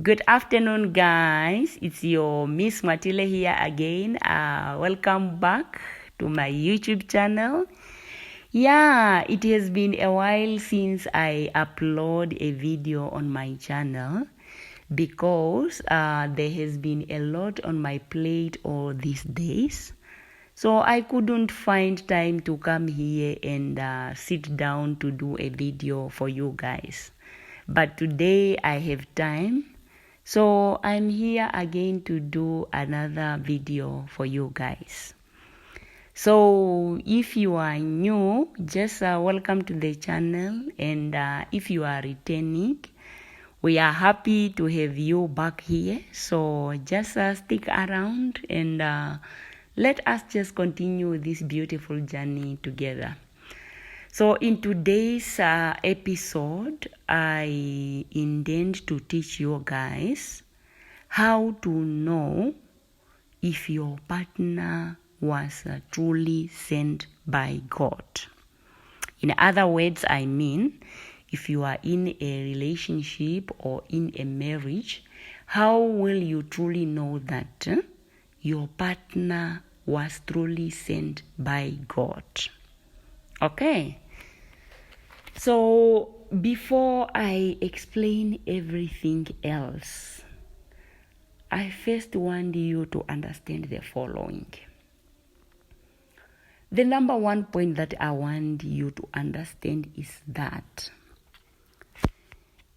Good afternoon, guys. It's your Miss Matile here again. Welcome back to my YouTube channel. Yeah, it has been a while since I upload a video on my channel because there has been a lot on my plate all these days. So I couldn't find time to come here and sit down to do a video for you guys. But today I have time. So I'm here again to do another video for you guys. So if you are new, just welcome to the channel, and if you are returning, we are happy to have you back here. So just stick around and let us just continue this beautiful journey together. So in today's episode, I intend to teach you guys how to know if your partner was truly sent by God. In other words, I mean, if you are in a relationship or in a marriage, how will you truly know that your partner was truly sent by God? Okay. So before I explain everything else, I first want you to understand the following. The number one point that I want you to understand is that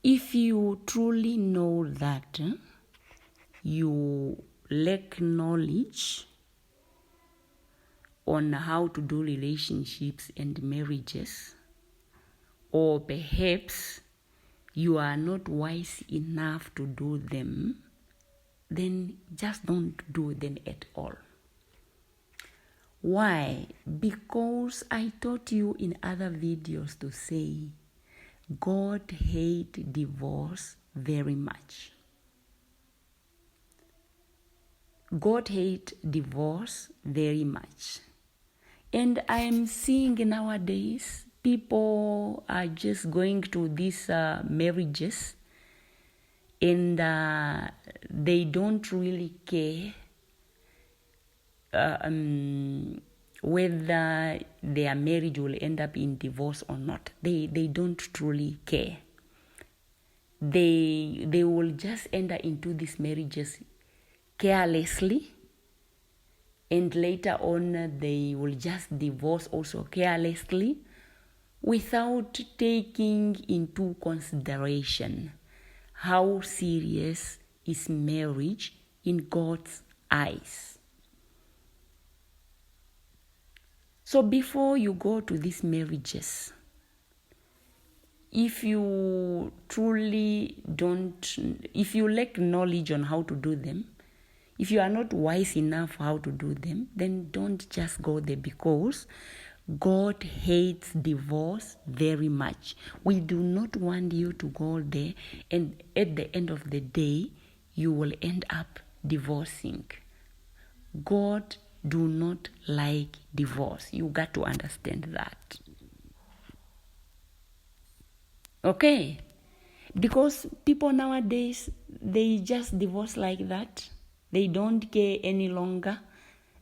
if you truly know that you lack knowledge on how to do relationships and marriages, or perhaps you are not wise enough to do them, then just don't do them at all. Why? Because I taught you in other videos to say God hates divorce very much. God hates divorce very much. And I am seeing nowadays people are just going to these marriages and they don't really care whether their marriage will end up in divorce or not. They don't truly care. They will just enter into these marriages carelessly, and later on they will just divorce also carelessly, without taking into consideration how serious is marriage in God's eyes. So before you go to these marriages, if you lack knowledge on how to do them, if you are not wise enough how to do them, then don't just go there, because God hates divorce very much. We do not want you to go there and at the end of the day, you will end up divorcing. God do not like divorce. You got to understand that. Okay? Because people nowadays, they just divorce like that. They don't care any longer.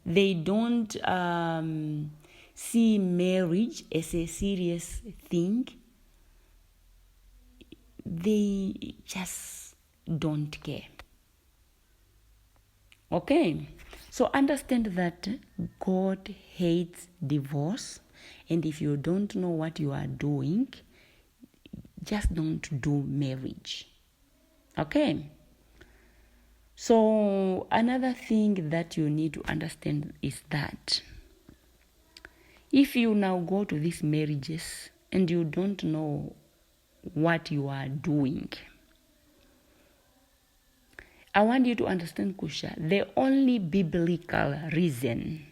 They don't see marriage as a serious thing. They just don't care. Okay? So understand that God hates divorce, and if you don't know what you are doing, just don't do marriage. Okay? So another thing that you need to understand is that if you now go to these marriages and you don't know what you are doing, I want you to understand, Kusha, the only biblical reason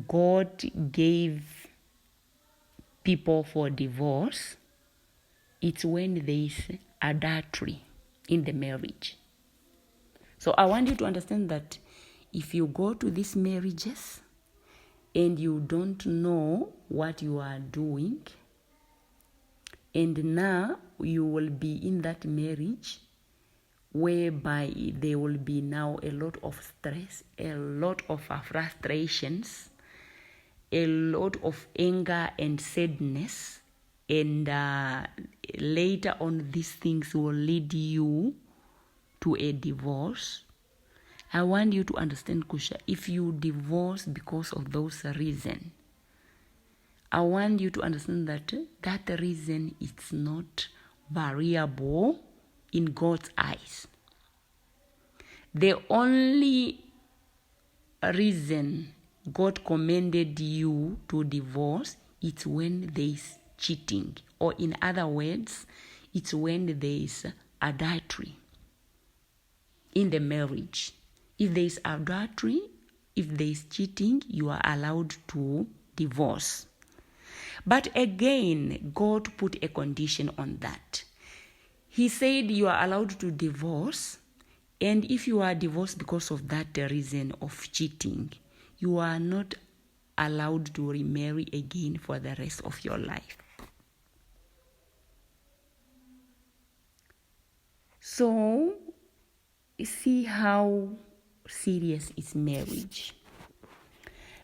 God gave people for divorce, it's when there is adultery in the marriage. So I want you to understand that if you go to these marriages and you don't know what you are doing, and now you will be in that marriage whereby there will be now a lot of stress, a lot of frustrations, a lot of anger and sadness, and later on these things will lead you to a divorce. I want you to understand, Kusha, if you divorce because of those reasons, I want you to understand that that reason is not variable in God's eyes. The only reason God commanded you to divorce is when there is cheating, or in other words, it's when there is adultery in the marriage. If there is adultery, if there is cheating, you are allowed to divorce. But again, God put a condition on that. He said you are allowed to divorce, and if you are divorced because of that reason of cheating, you are not allowed to remarry again for the rest of your life. So, see how serious is marriage.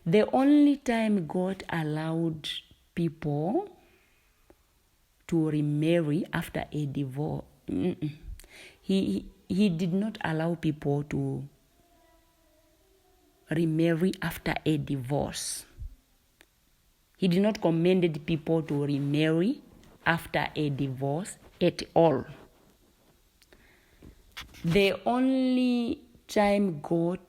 The only time God allowed people to remarry after a divorce, He did not allow people to remarry after a divorce. He did not command people to remarry after a divorce at all. The only time God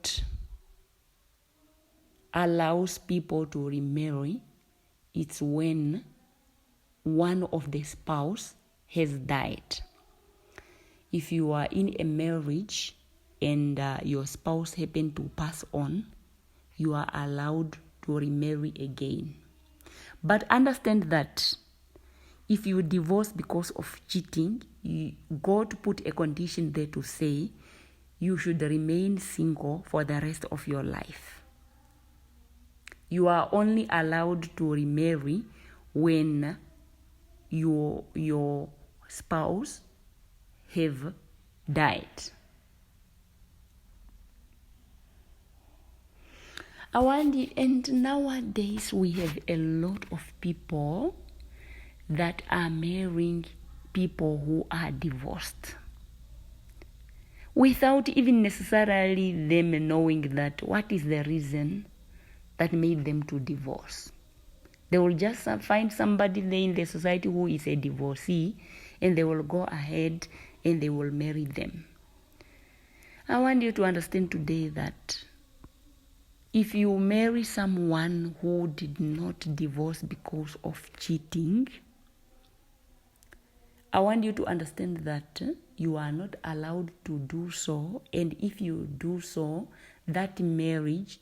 allows people to remarry is when one of the spouse has died. If you are in a marriage and your spouse happened to pass on, you are allowed to remarry again. But understand that if you divorce because of cheating, God put a condition there to say you should remain single for the rest of your life. You are only allowed to remarry when your spouse have died. And nowadays we have a lot of people that are marrying people who are divorced without even necessarily them knowing that what is the reason that made them to divorce. They will just find somebody there in the society who is a divorcee, and they will go ahead and they will marry them. I want you to understand today that if you marry someone who did not divorce because of cheating, I want you to understand that you are not allowed to do so. And if you do so, that marriage,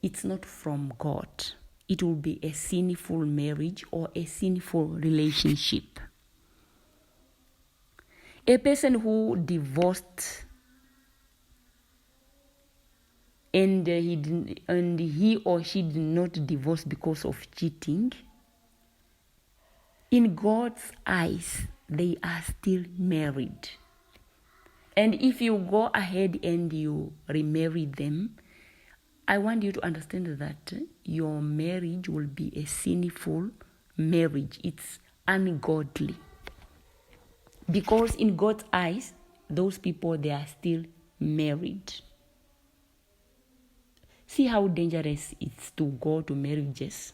it's not from God. It will be a sinful marriage or a sinful relationship. A person who divorced and he or she did not divorce because of cheating, in God's eyes, they are still married. And if you go ahead and you remarry them, I want you to understand that your marriage will be a sinful marriage. It's ungodly. Because in God's eyes, those people, they are still married. See how dangerous it's to go to marriages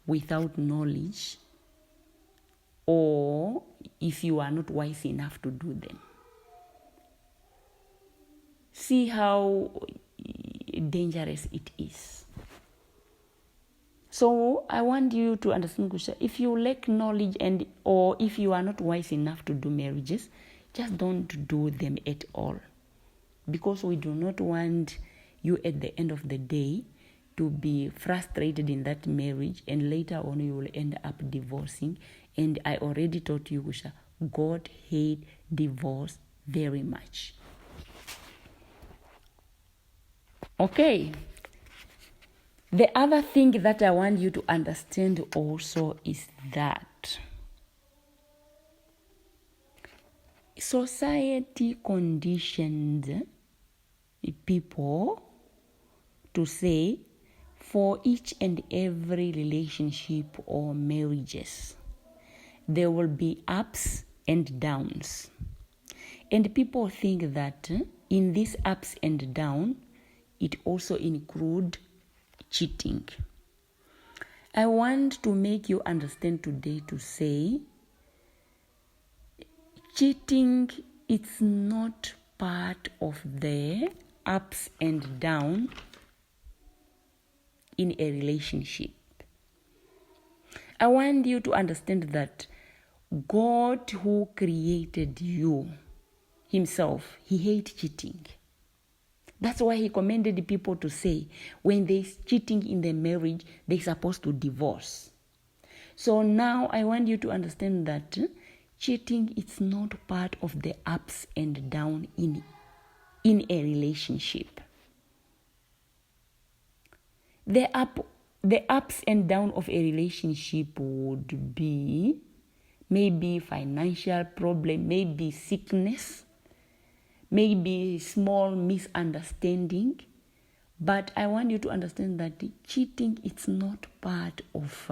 without knowledge, or if you are not wise enough to do them. See how dangerous it is. So I want you to understand, Kusha, if you lack knowledge or if you are not wise enough to do marriages, just don't do them at all. Because we do not want you at the end of the day to be frustrated in that marriage, and later on you will end up divorcing. And I already told you, Kusha, God hates divorce very much. Okay. The other thing that I want you to understand also is that Society conditioned people to say for each and every relationship or marriages, there will be ups and downs. And people think that in these ups and downs, it also includes cheating. I want to make you understand today to say cheating is not part of the ups and downs in a relationship. I want you to understand that God who created you himself, he hates cheating. That's why he commanded people to say when there's cheating in the marriage, they're supposed to divorce. So now I want you to understand that cheating is not part of the ups and downs in a relationship. The ups and downs of a relationship would be maybe financial problem, maybe sickness, maybe small misunderstanding. But I want you to understand that cheating is not part of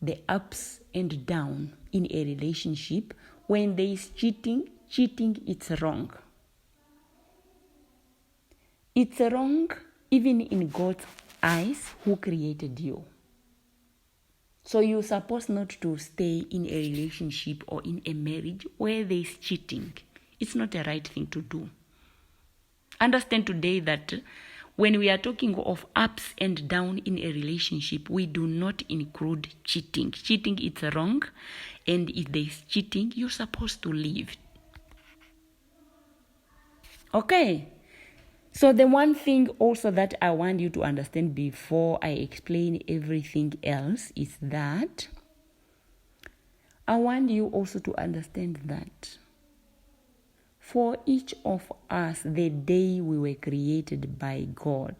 the ups and downs in a relationship. When there is cheating it's wrong. It's wrong even in God's eyes who created you. So you're supposed not to stay in a relationship or in a marriage where there is cheating. It's not a right thing to do. Understand today that when we are talking of ups and downs in a relationship, we do not include cheating. Cheating is wrong, and if there is cheating, you're supposed to leave. Okay. So the one thing also that I want you to understand before I explain everything else is that I want you also to understand that for each of us, the day we were created by God,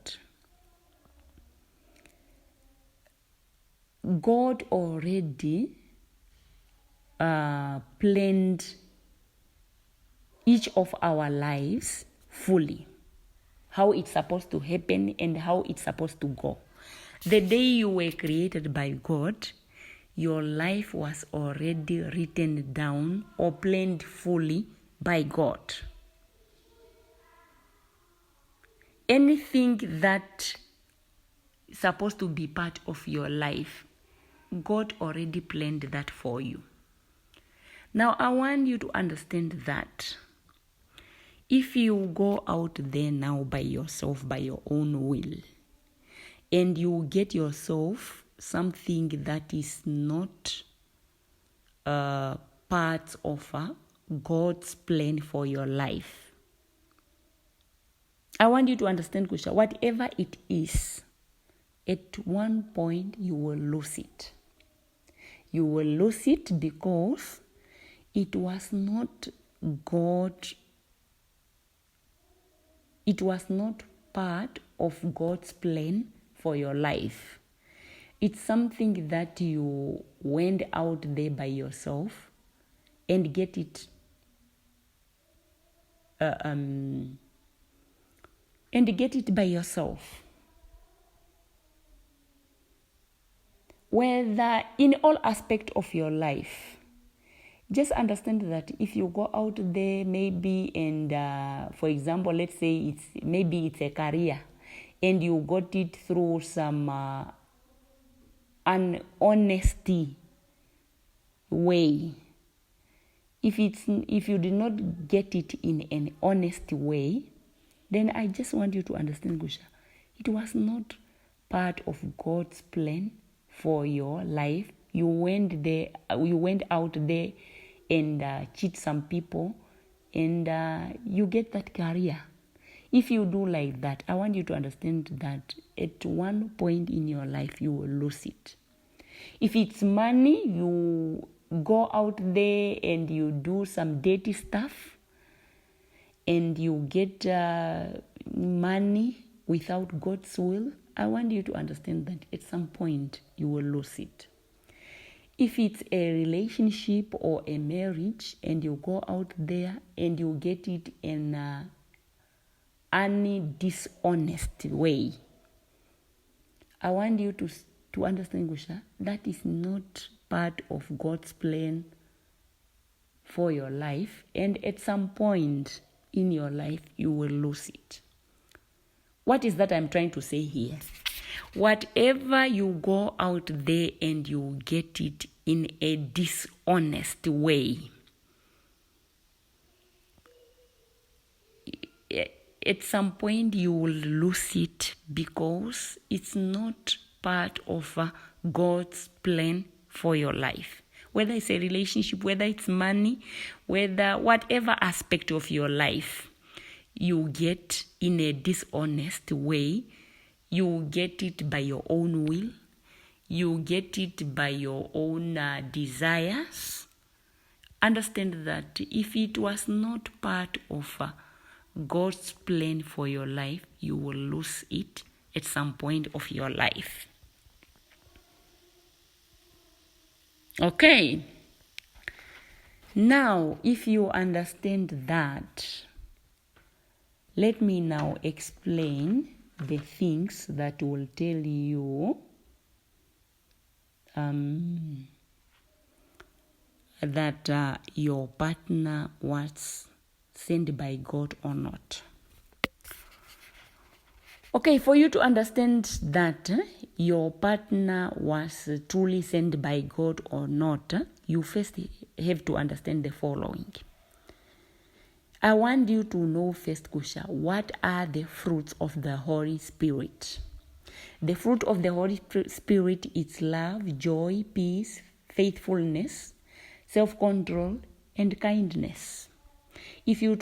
God already planned each of our lives fully. How it's supposed to happen and how it's supposed to go. The day you were created by God, your life was already written down or planned fully by God. Anything that is supposed to be part of your life, God already planned that for you. Now I want you to understand that if you go out there now by yourself, by your own will, and you get yourself something that is not part of God's plan for your life, I want you to understand, Kusha, whatever it is, at one point you will lose it. You will lose it because it was not God. It was not part of God's plan for your life. It's something that you went out there by yourself and get it by yourself. Whether in all aspects of your life, just understand that if you go out there maybe and for example, let's say it's a career and you got it through some unhonesty way. If you did not get it in an honest way, then I just want you to understand, Gusha, it was not part of God's plan for your life. You went out there and cheat some people and you get that career. If you do like that, I want you to understand that at one point in your life you will lose it. If it's money, you go out there and you do some dirty stuff and you get money without God's will, I want you to understand that at some point you will lose it. If it's a relationship or a marriage and you go out there and you get it in any dishonest way, I want you to understand, Gusha, that is not part of God's plan for your life, and at some point in your life you will lose it. What is that I'm trying to say here? Whatever you go out there and you get it in a dishonest way, at some point you will lose it because it's not part of God's plan for your life. Whether it's a relationship, whether it's money, whether whatever aspect of your life you get in a dishonest way, you get it by your own will, you get it by your own desires. Understand that if it was not part of God's plan for your life, you will lose it at some point of your life. Okay. Now, if you understand that, let me now explain the things that will tell you that your partner was sent by God or not. Okay, for you to understand that your partner was truly sent by God or not, you first have to understand the following. I want you to know first, Kusha, what are the fruits of the Holy Spirit? The fruit of the Holy Spirit is love, joy, peace, faithfulness, self-control, and kindness. If you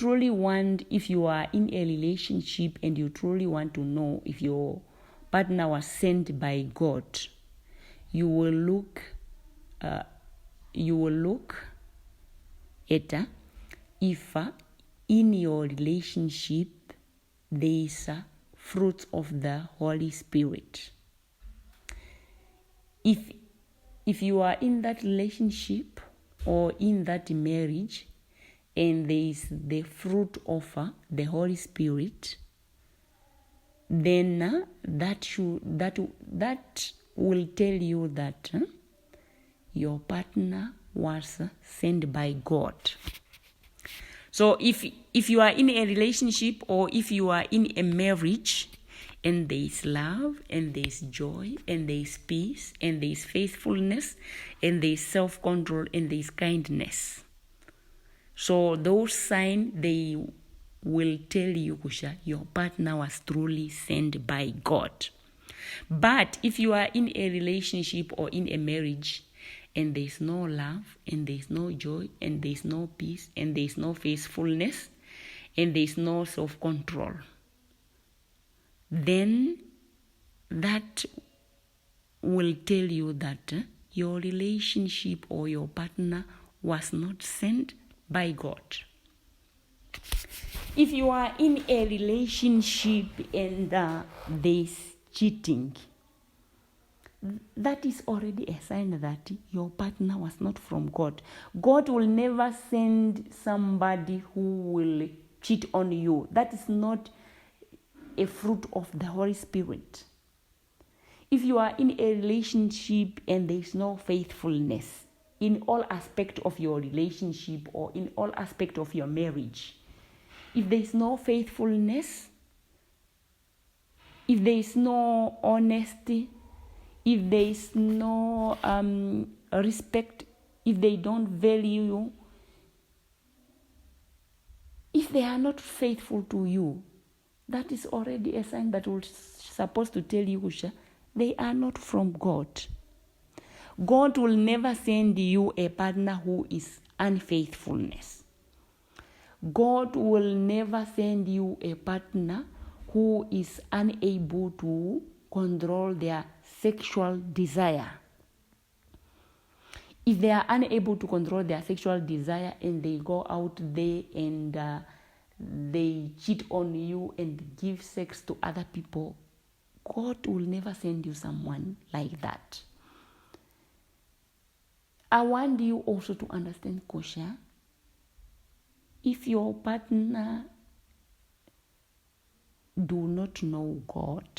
are in a relationship and you truly want to know if your partner was sent by God, you will look at if in your relationship there is fruits of the Holy Spirit. If you are in that relationship or in that marriage and there is the fruit of the Holy Spirit, then that will tell you that your partner was sent by God. So if you are in a relationship or if you are in a marriage and there is love and there is joy and there is peace and there is faithfulness and there is self-control and there is kindness, so those signs, they will tell you, Kusha, your partner was truly sent by God. But if you are in a relationship or in a marriage and there is no love and there is no joy and there is no peace and there is no faithfulness and there is no self-control, then that will tell you that your relationship or your partner was not sent by God. If you are in a relationship and there is cheating, that is already a sign that your partner was not from God. God will never send somebody who will cheat on you. That is not a fruit of the Holy Spirit. If you are in a relationship and there is no faithfulness in all aspects of your relationship or in all aspects of your marriage, if there is no faithfulness, if there is no honesty, if there is no respect, if they don't value you, if they are not faithful to you, that is already a sign that will supposed to tell you, Usha, they are not from God. God will never send you a partner who is unfaithfulness. God will never send you a partner who is unable to control their sexual desire. If they are unable to control their sexual desire and they go out there and they cheat on you and give sex to other people, God will never send you someone like that. I want you also to understand, Kosha, if your partner do not know God,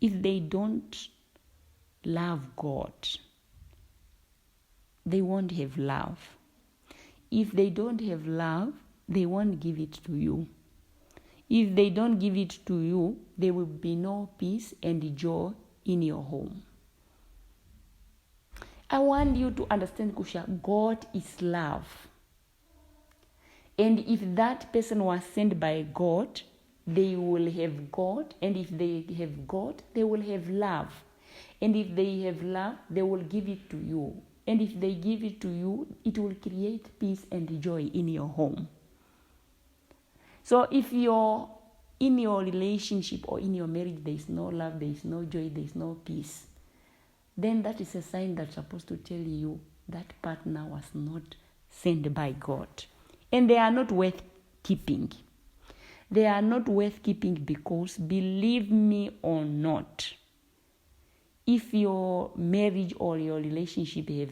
if they don't love God, they won't have love. If they don't have love, they won't give it to you. If they don't give it to you, there will be no peace and joy in your home. I want you to understand, Kusha, God is love. And if that person was sent by God, they will have God. And if they have God, they will have love. And if they have love, they will give it to you. And if they give it to you, it will create peace and joy in your home. So if you're in your relationship or in your marriage, there is no love, there is no joy, there is no peace, then that is a sign that's supposed to tell you that partner was not sent by God. And they are not worth keeping. They are not worth keeping because, believe me or not, if your marriage or your relationship has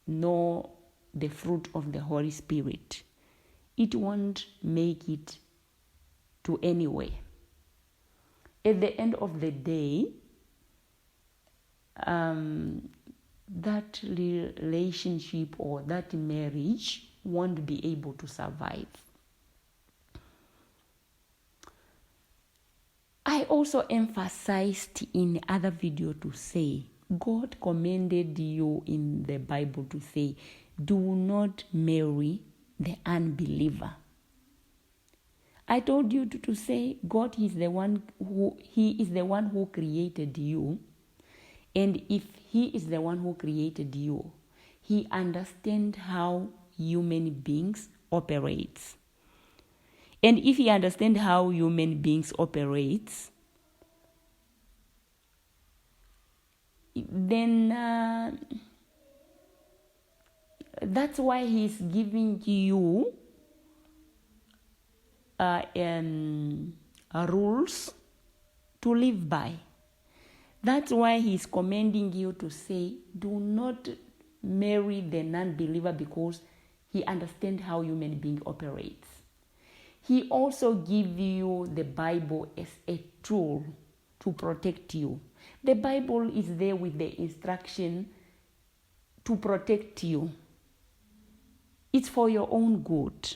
the fruit of the Holy Spirit, it won't make it to anywhere. At the end of the day, that relationship or that marriage won't be able to survive. I also emphasized in other video to say, God commanded you in the Bible to say, do not marry the unbeliever. I told you to say God is the one who created you. And if he is the one who created you, he understands how human beings operate. And if he understands how human beings operate, then that's why he's giving you rules to live by. That's why he's commanding you to say, do not marry the non-believer, because he understands how human being operates. He also gives you the Bible as a tool to protect you. The Bible is there with the instruction to protect you. It's for your own good.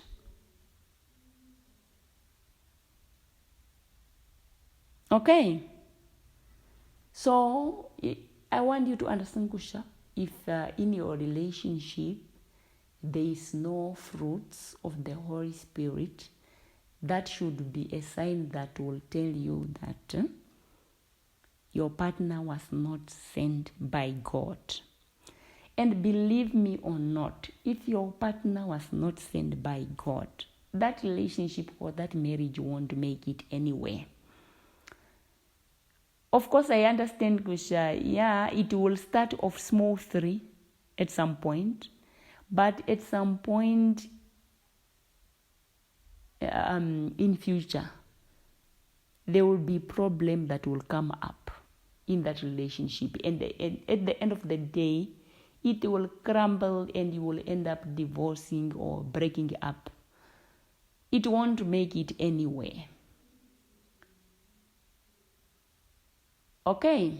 Okay? So, I want you to understand, Kusha, if in your relationship there is no fruits of the Holy Spirit, that should be a sign that will tell you that your partner was not sent by God. And believe me or not, if your partner was not sent by God, that relationship or that marriage won't make it anywhere. Of course, I understand, Kusha, it will start off smoothly at some point, but at some point in future, there will be problem that will come up in that relationship. And at the end of the day, it will crumble and you will end up divorcing or breaking up. It won't make it anywhere. Okay.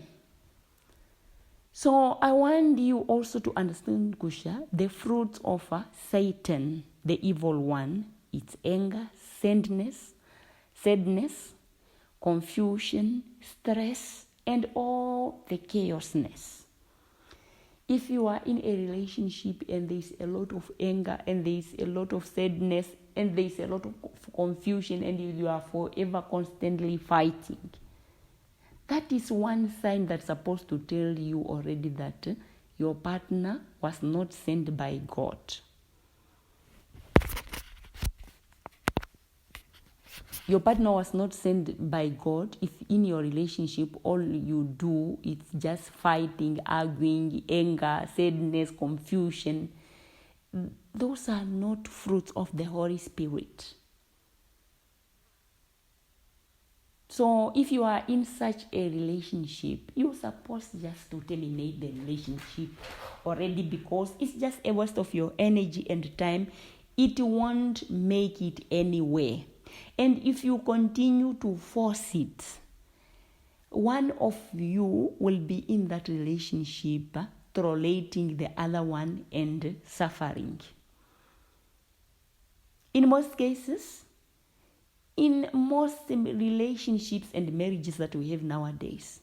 So I want you also to understand, Kusha, the fruits of Satan, the evil one. It's anger, sadness, confusion, stress, and all the chaosness. If you are in a relationship and there is a lot of anger and there is a lot of sadness and there is a lot of confusion and you are forever constantly fighting, that is one sign that's supposed to tell you already that your partner was not sent by God. Your partner was not sent by God if in your relationship all you do is just fighting, arguing, anger, sadness, confusion. Those are not fruits of the Holy Spirit. So if you are in such a relationship, you're supposed just to terminate the relationship already, because it's just a waste of your energy and time. It won't make it anywhere. And if you continue to force it, one of you will be in that relationship tolerating the other one and suffering. In most cases, in most relationships and marriages that we have nowadays,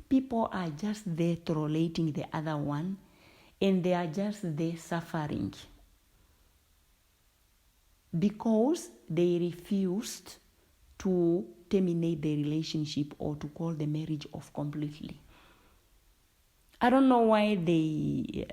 people are just there tolerating the other one, and they are just there suffering because they refused to terminate the relationship or to call the marriage off completely. I don't know why they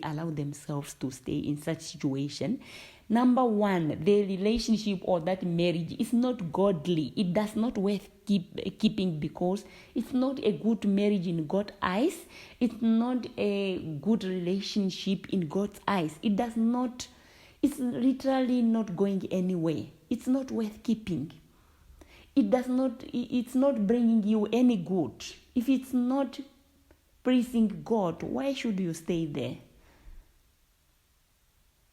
allow themselves to stay in such situation. Number one, the relationship or that marriage is not godly. It does not worth keeping, because it's not a good marriage in God's eyes. It's not a good relationship in God's eyes. It's literally not going anywhere. It's not worth keeping. It's not bringing you any good. If it's not praising God, why should you stay there?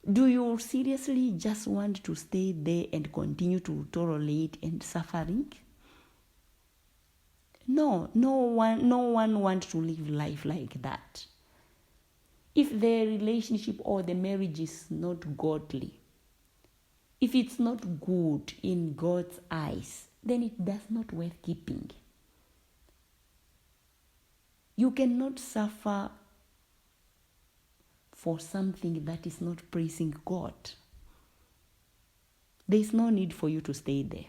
Do you seriously just want to stay there and continue to tolerate and suffering? No one wants to live life like that. If the relationship or the marriage is not godly, if it's not good in God's eyes, then it does not worth keeping. You cannot suffer for something that is not praising God. There is no need for you to stay there.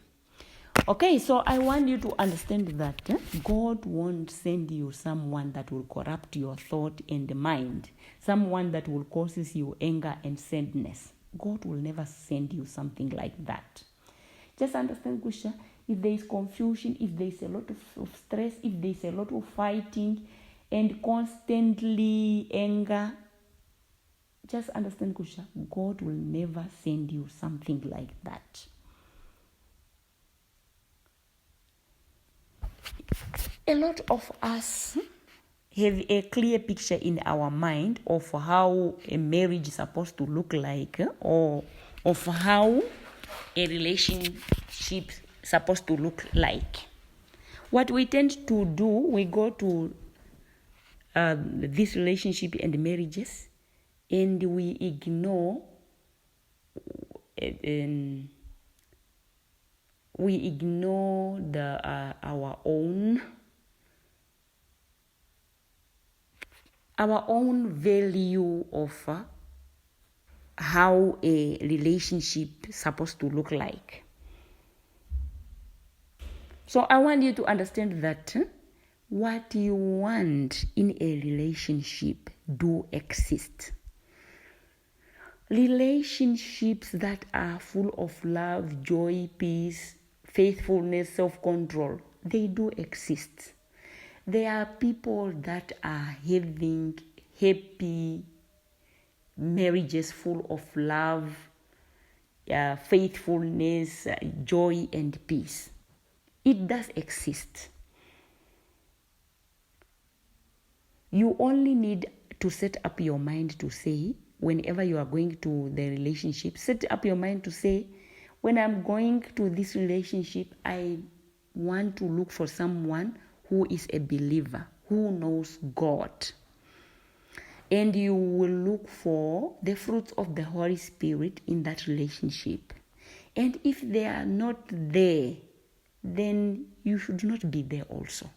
Okay, so I want you to understand that God won't send you someone that will corrupt your thought and mind, someone that will cause you anger and sadness. God will never send you something like that. Just understand, Kusha, if there is confusion, if there is a lot of stress, if there is a lot of fighting and constantly anger, just understand, Kusha, God will never send you something like that. A lot of us have a clear picture in our mind of how a marriage is supposed to look like, or of how a relationship is supposed to look like. What we tend to do, we go to this relationship and marriages, and we ignore our own value of how a relationship is supposed to look like. So I want you to understand that what you want in a relationship do exist. Relationships that are full of love, joy, peace, faithfulness, self-control, they do exist. There are people that are having happy marriages full of love, faithfulness, joy, and peace. It does exist. You only need to set up your mind to say, whenever you are going to the relationship, set up your mind to say, when I'm going to this relationship, I want to look for someone who is a believer, who knows God. And you will look for the fruits of the Holy Spirit in that relationship. And if they are not there, then you should not be there also.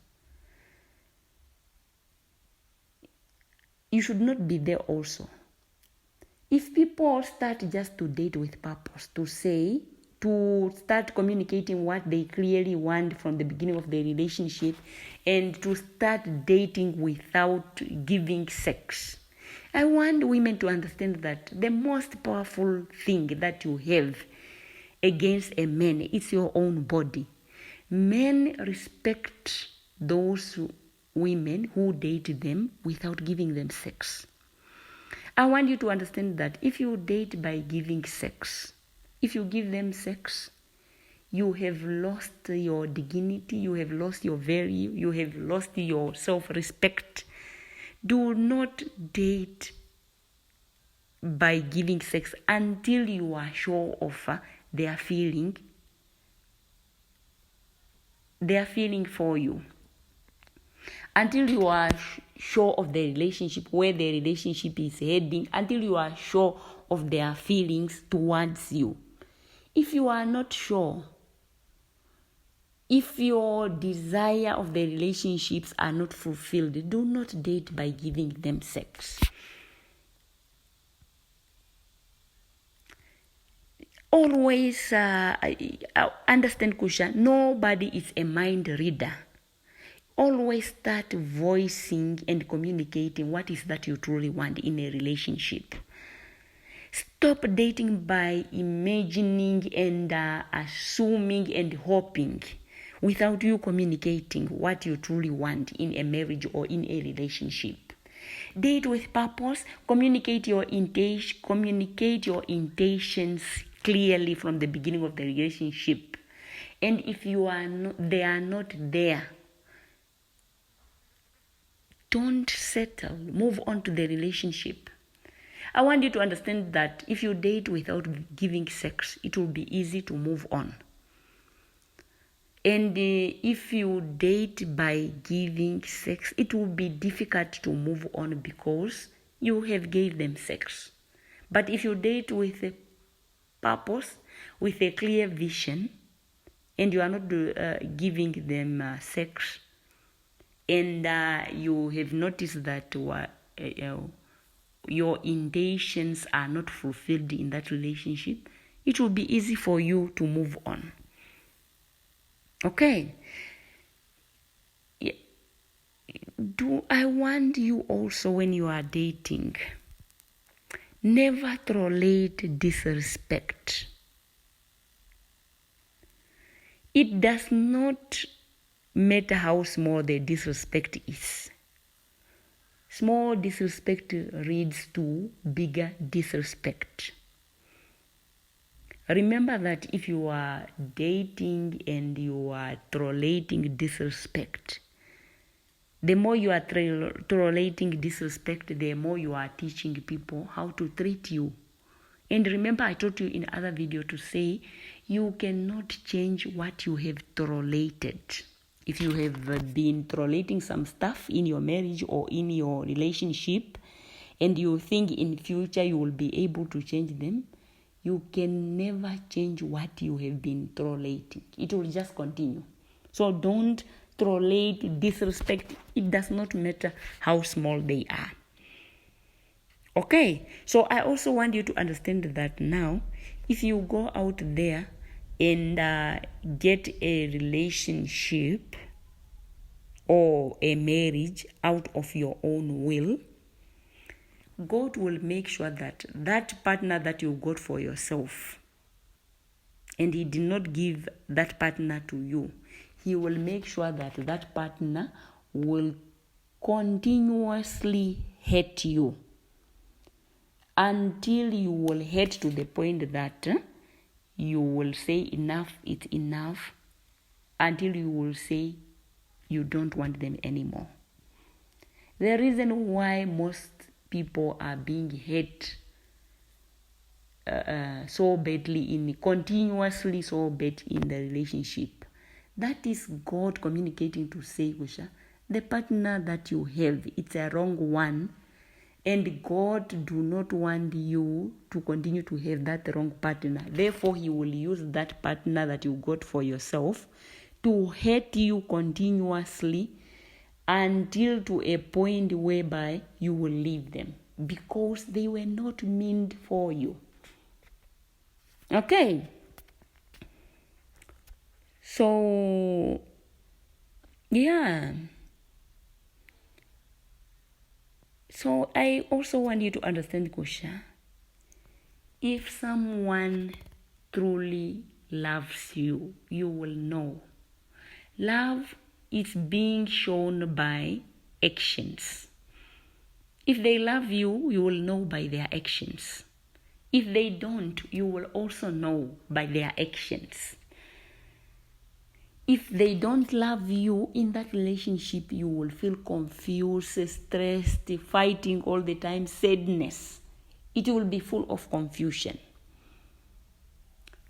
You should not be there also. If people start just to date with purpose, to start communicating what they clearly want from the beginning of the relationship, and to start dating without giving sex, I want women to understand that the most powerful thing that you have against a man is your own body. Men respect those women who date them without giving them sex. I want you to understand that if you date by giving sex, if you give them sex, you have lost your dignity, you have lost your value, you have lost your self-respect. Do not date by giving sex until you are sure of their feeling for you. Until you are sure of the relationship, where the relationship is heading, until you are sure of their feelings towards you. If you are not sure, if your desire of the relationships are not fulfilled, do not date by giving them sex. Always understand, Kusha, nobody is a mind reader. Always start voicing and communicating what is that you truly want in a relationship. Stop dating by imagining and assuming and hoping without you communicating what you truly want in a marriage or in a relationship. Date with purpose. Communicate your intentions clearly from the beginning of the relationship. And if they are not there, don't settle. Move on to the relationship. I want you to understand that if you date without giving sex, it will be easy to move on. And if you date by giving sex, it will be difficult to move on because you have gave them sex. But if you date with a purpose, with a clear vision, and you are not giving them sex, and you have noticed that your intentions are not fulfilled in that relationship, it will be easy for you to move on. Okay. I want you also, when you are dating, never tolerate disrespect. It does not matter how small the disrespect is. Small disrespect leads to bigger disrespect. Remember that if you are dating and you are tolerating disrespect, the more you are tolerating disrespect, the more you are teaching people how to treat you. And remember, I told you in other video to say, you cannot change what you have tolerated. If you have been tolerating some stuff in your marriage or in your relationship, and you think in future you will be able to change them, you can never change what you have been tolerating. It will just continue. So don't tolerate disrespect. It does not matter how small they are. Okay, so I also want you to understand that now, if you go out there and get a relationship or a marriage out of your own will, God will make sure that that partner that you got for yourself, and He did not give that partner to you, He will make sure that that partner will continuously hate you until you will hate to the point that you will say enough, it's enough, until you will say you don't want them anymore. The reason why most people are being hate so badly, continuously so bad in the relationship, that is God communicating to say, Kusha, the partner that you have, it's a wrong one, and God do not want you to continue to have that wrong partner. Therefore, He will use that partner that you got for yourself to hate you continuously until to a point whereby you will leave them because they were not meant for you. Okay. So, yeah. So I also want you to understand, Kusha, if someone truly loves you, you will know. Love is being shown by actions. If they love you, you will know by their actions. If they don't, you will also know by their actions. If they don't love you in that relationship, you will feel confused, stressed, fighting all the time, sadness. It will be full of confusion.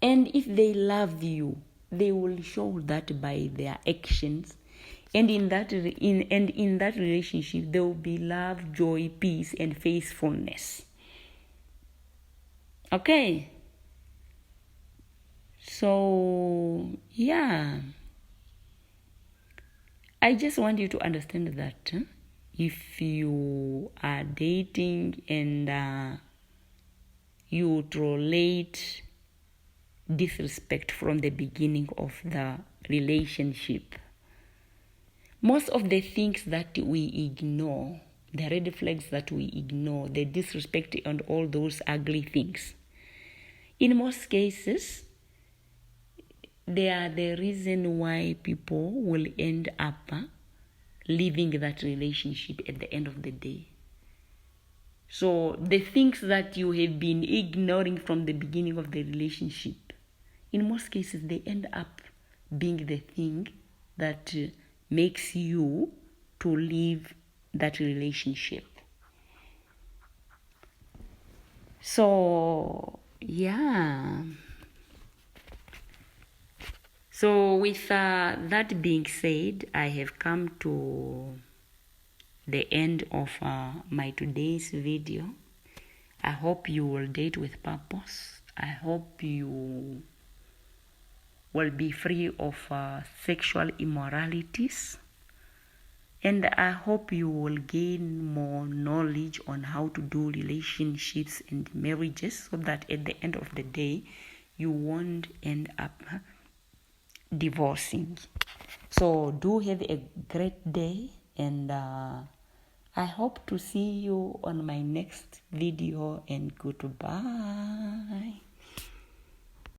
And if they love you, they will show that by their actions. And in that relationship, there will be love, joy, peace, and faithfulness. Okay? So, yeah. I just want you to understand that if you are dating and you tolerate disrespect from the beginning of the relationship, most of the things that we ignore, the red flags that we ignore, the disrespect and all those ugly things, in most cases, they are the reason why people will end up leaving that relationship at the end of the day. So the things that you have been ignoring from the beginning of the relationship, in most cases, they end up being the thing that makes you to leave that relationship. So, yeah. So with that being said, I have come to the end of my today's video. I hope you will date with purpose. I hope you will be free of sexual immoralities. And I hope you will gain more knowledge on how to do relationships and marriages so that at the end of the day, you won't end up divorcing. So do have a great day, and I hope to see you on my next video, and goodbye.